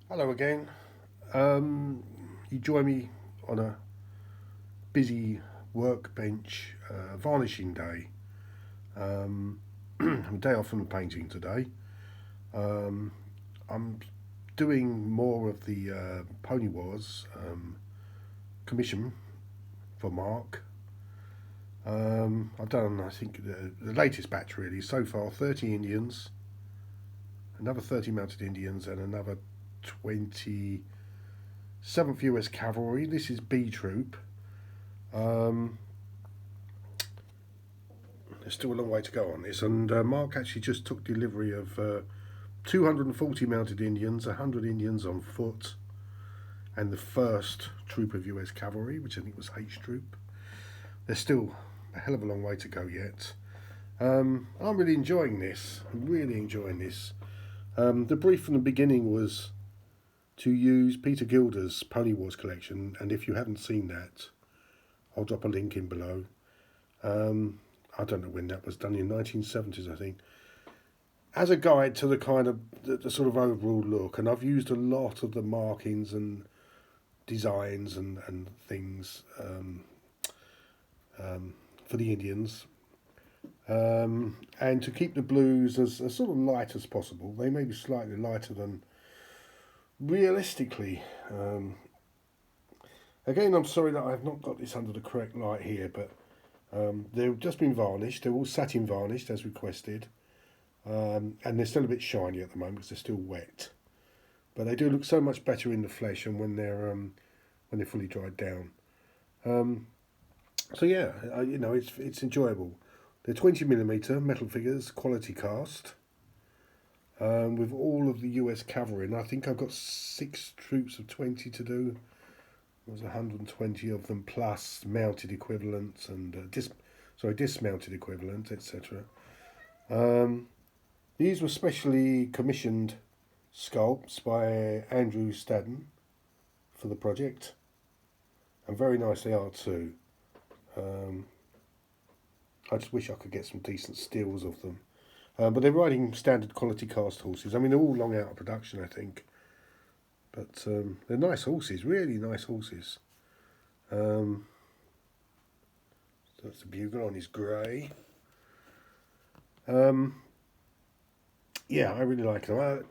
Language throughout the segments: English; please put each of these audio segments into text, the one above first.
Hello again. You join me on a busy workbench varnishing day. A day off from the painting today. Um, I'm doing more of the Pony Wars commission for Mark. I've done, I think, the latest batch really so far 30 Indians, another 30 mounted Indians, and another 20 7th US Cavalry. This is B Troop. Um, there's still a long way to go on this, and Mark actually just took delivery of 240 mounted Indians, 100 Indians on foot, and the first troop of US Cavalry, which I think was H Troop. There's still a hell of a long way to go yet. I'm really enjoying this. I'm really enjoying this. The brief from the beginning was to use Peter Gilder's Pony Wars collection, and if you haven't seen that, I'll drop a link in below. I don't know when that was done, in 1970s, I think, as a guide to the kind of the sort of overall look. And I've used a lot of the markings and designs and things for the Indians. And to keep the blues as sort of light as possible. They may be slightly lighter than realistically. Again, I'm sorry that I've not got this under the correct light here, but they've just been varnished. They're all satin varnished as requested, and they're still a bit shiny at the moment because they're still wet. But they do look so much better in the flesh and when they're fully dried down. So yeah, it's enjoyable. They're 20mm metal figures, quality cast, with all of the US cavalry, and I think I've got 6 troops of 20 to do. There's 120 of them plus mounted equivalents and dismounted equivalents, etc. These were specially commissioned sculpts by Andrew Stadden for the project, and very nice they are too. I just wish I could get some decent stills of them. But they're riding standard quality cast horses. I mean, they're all long out of production, I think. But they're nice horses, really nice horses. So that's the bugle on his grey. Yeah, I really like them.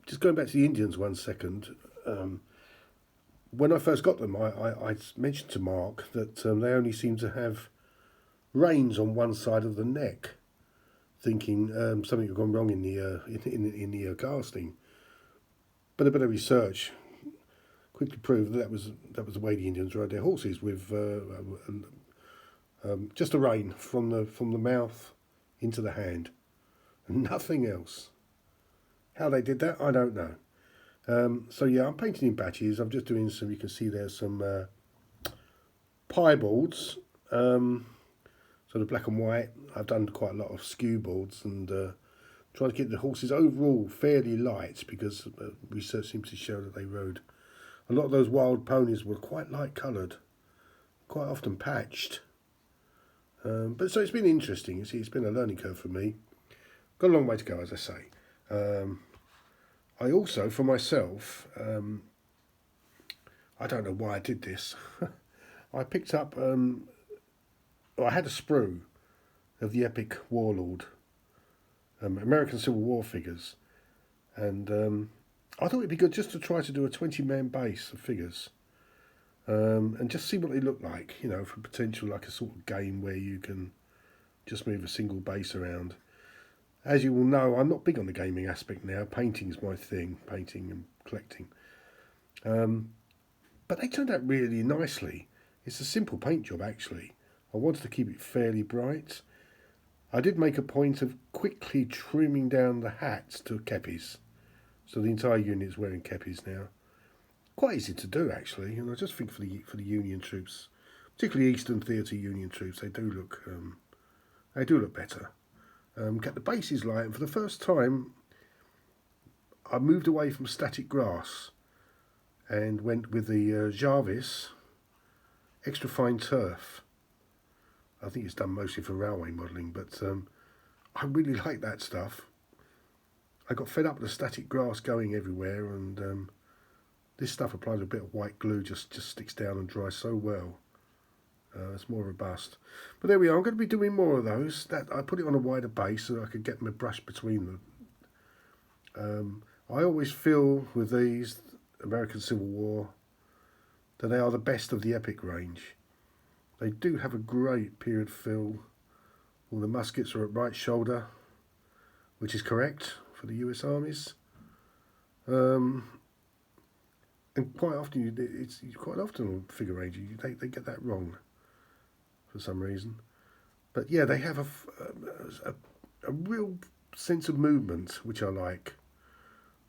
Just going back to the Indians 1 second. When I first got them, I mentioned to Mark that they only seem to have reins on one side of the neck, thinking something had gone wrong in the casting. But a bit of research quickly proved that was the way the Indians rode their horses, with just a rein from the mouth into the hand, and nothing else. How they did that, I don't know. So yeah, I'm painting in batches. I'm just doing some. You can see there's some pieboards, sort of black and white. I've done quite a lot of skew boards and. Trying to keep the horses overall fairly light, because research seems to show that they rode. A lot of those wild ponies were quite light coloured, quite often patched. But so it's been interesting. You see, it's been a learning curve for me. Got a long way to go, as I say. I also, for myself, I don't know why I did this. I picked up, I had a sprue of the Epic Warlord American Civil War figures, and I thought it'd be good just to try to do a 20-man base of figures, and just see what they look like, for potential, like a sort of game where you can just move a single base around. As you will know, I'm not big on the gaming aspect now. Painting's my thing, painting and collecting. But they turned out really nicely. It's a simple paint job, actually. I wanted to keep it fairly bright. I did make a point of quickly trimming down the hats to kepis, so the entire unit's wearing kepis now. Quite easy to do, actually, and I just think for the Union troops, particularly Eastern Theatre Union troops, they do look better. Kept the bases light, and for the first time, I moved away from static grass and went with the Jarvis extra fine turf. I think it's done mostly for railway modelling, but I really like that stuff. I got fed up with the static grass going everywhere, and this stuff applied with a bit of white glue just sticks down and dries so well. It's more robust. But there we are. I'm going to be doing more of those. That I put it on a wider base so I could get my brush between them. I always feel with these American Civil War that they are the best of the Epic range. They do have a great period fill. All the muskets are at right shoulder, which is correct for the US armies. And quite often, it's quite often on figure range they get that wrong for some reason. But yeah, they have a real sense of movement, which I like.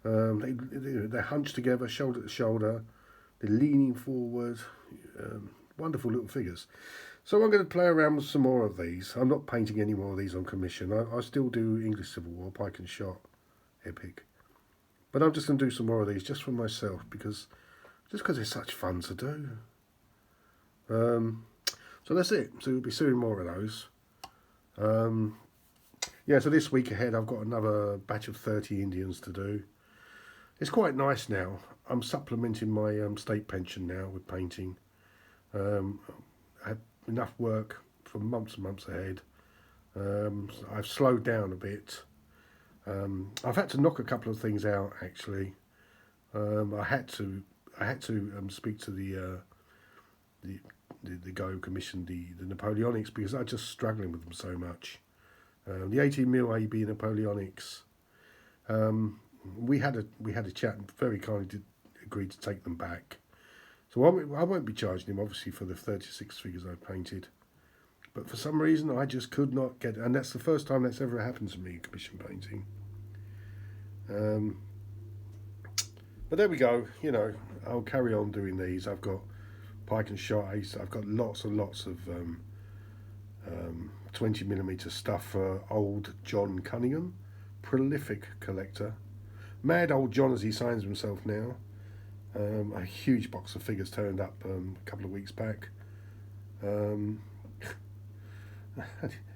They're hunched together, shoulder to shoulder. They're leaning forward. Wonderful little figures. So I'm going to play around with some more of these. I'm not painting any more of these on commission. I still do English Civil War, Pike and Shot, Epic. But I'm just going to do some more of these just for myself because they're such fun to do. So that's it. So we'll be doing more of those. Yeah, so this week ahead I've got another batch of 30 Indians to do. It's quite nice now. I'm supplementing my state pension now with painting. I have enough work for months and months ahead. So I've slowed down a bit. I've had to knock a couple of things out actually. I had to speak to the guy who commissioned the Napoleonics because I'm just struggling with them so much. The 18mm AB Napoleonics. We had a chat and very kindly agreed to take them back. So I won't be charging him obviously for the 36 figures I've painted. But for some reason I just could not get it. And that's the first time that's ever happened to me in commission painting. But there we go, you know, I'll carry on doing these. I've got Pike and Shot Ace. I've got lots and lots of 20mm stuff for old John Cunningham, prolific collector. Mad old John as he signs himself now. A huge box of figures turned up a couple of weeks back.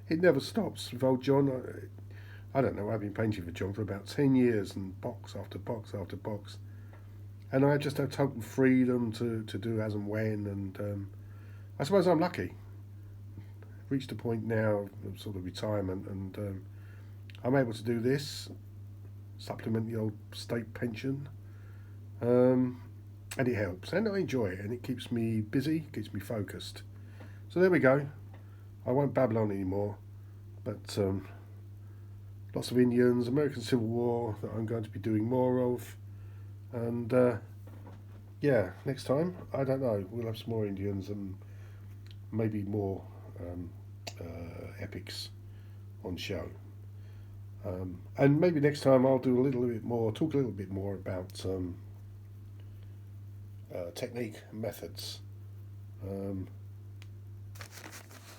It never stops with old John. I don't know, I've been painting for John for about 10 years and box after box after box. And I just have total freedom to do as and when, and I suppose I'm lucky. I've reached a point now of sort of retirement, and I'm able to do this, supplement the old state pension, and it helps, and I enjoy it, and it keeps me busy, keeps me focused. So there we go. I won't babble on anymore, but lots of Indians, American Civil War that I'm going to be doing more of. And yeah, next time, I don't know, we'll have some more Indians and maybe more epics on show. And maybe next time I'll do a little bit more, talk a little bit more about technique and methods.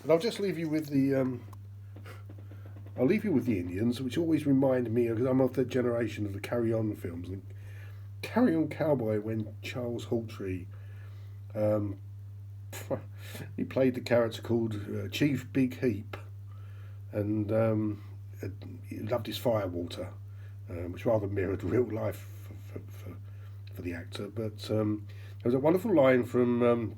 But I'll just leave you with the Indians, which always remind me, because I'm of the generation of the Carry On films. And Carry On Cowboy, when Charles Hawtrey, he played the character called Chief Big Heap, and he loved his firewater, which rather mirrored real life for the actor. But there was a wonderful line from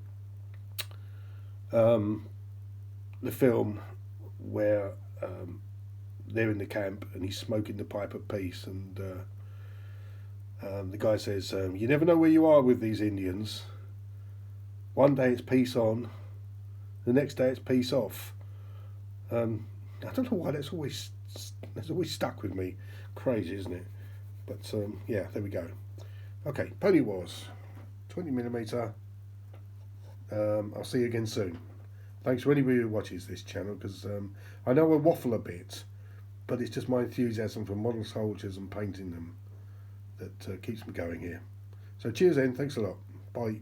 the film where they're in the camp and he's smoking the pipe of peace, and the guy says, you never know where you are with these Indians. One day it's peace on, the next day it's peace off. I don't know why that's always stuck with me. Crazy, isn't it? But yeah, there we go. Okay, Pony Wars, 20mm. I'll see you again soon. Thanks to anybody who watches this channel, because I know I waffle a bit, but it's just my enthusiasm for model soldiers and painting them that keeps me going here. So cheers then, thanks a lot. Bye.